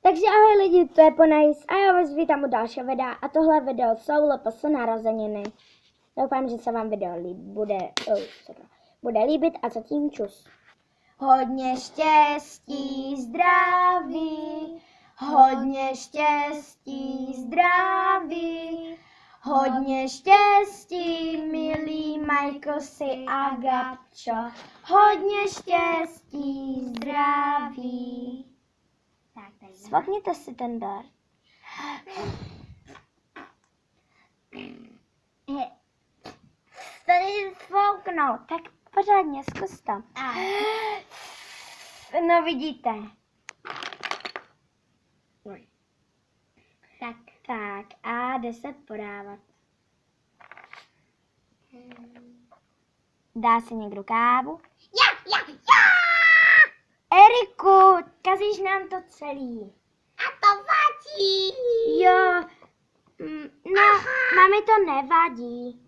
Takže ahoj lidi, to je Ponajs a já vás vítám u dalšího videa a tohle video jsou LPS narozeniny. Doufám, že se vám video bude líbit a zatím čus. Hodně štěstí, zdraví, hodně štěstí, zdraví, hodně štěstí, milí Michaelsi a Gabčo, hodně štěstí, zdraví. Svokněte si ten dort. Tady svouknout, tak pořádně, zkus to. No vidíte. Tak a jde se podávat. Dá si někdo kávu? Já! Eriku, kazíš nám to celý. A to vadí. Jo, no, mami to nevadí.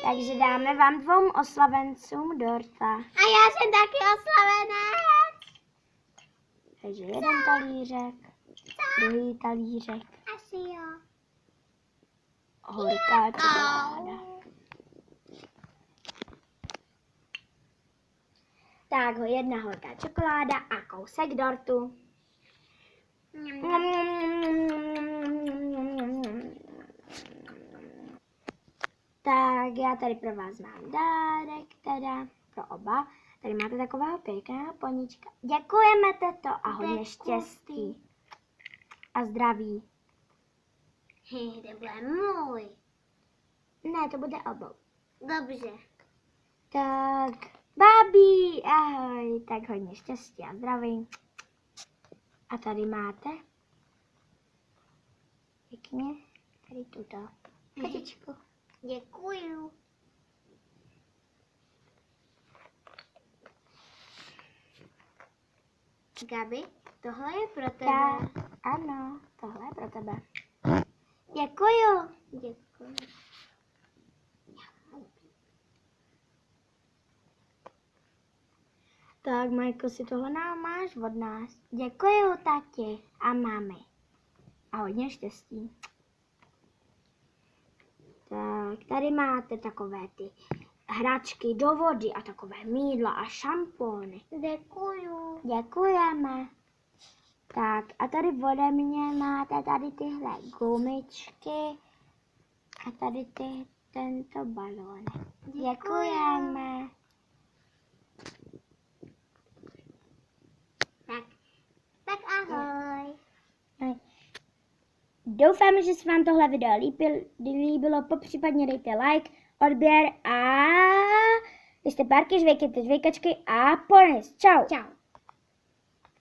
Takže dáme vám dvou oslavencům dorta. A já jsem taky oslavenec. Takže jeden talířek, druhý talířek, Asi jo. horká čokoláda. Tak ho jedna horká čokoláda a kousek dortu. Tak já tady pro vás mám dárek, teda pro oba. Tady máte takového pěkného poníčka. Děkujeme, teto, a hodně štěstí. A zdraví. To bude můj. Ne, to bude obou. Dobře. Tak, babi, ahoj. Tak hodně štěstí a zdraví. A tady máte pěkně tady tuto kartičku. Děkuju. Gabi, tohle je pro tebe. Tak, ano, tohle je pro tebe. Děkuju. Děkuju. Tak, Majko, si tohle máš od nás. Děkuju, tati a mami. A hodně štěstí. Tak, tady máte takové ty hračky do vody a takové mýdla a šampóny. Děkuju. Děkujeme. Tak, a tady ode mě máte tady tyhle gumičky a tady tento balón. Děkujeme. Tak ahoj. Doufám, že se vám tohle video líbilo, popřípadně dejte like, odběr a vy jste párky, žvejkejte žvejkačky a Ponajs. Čau. Čau.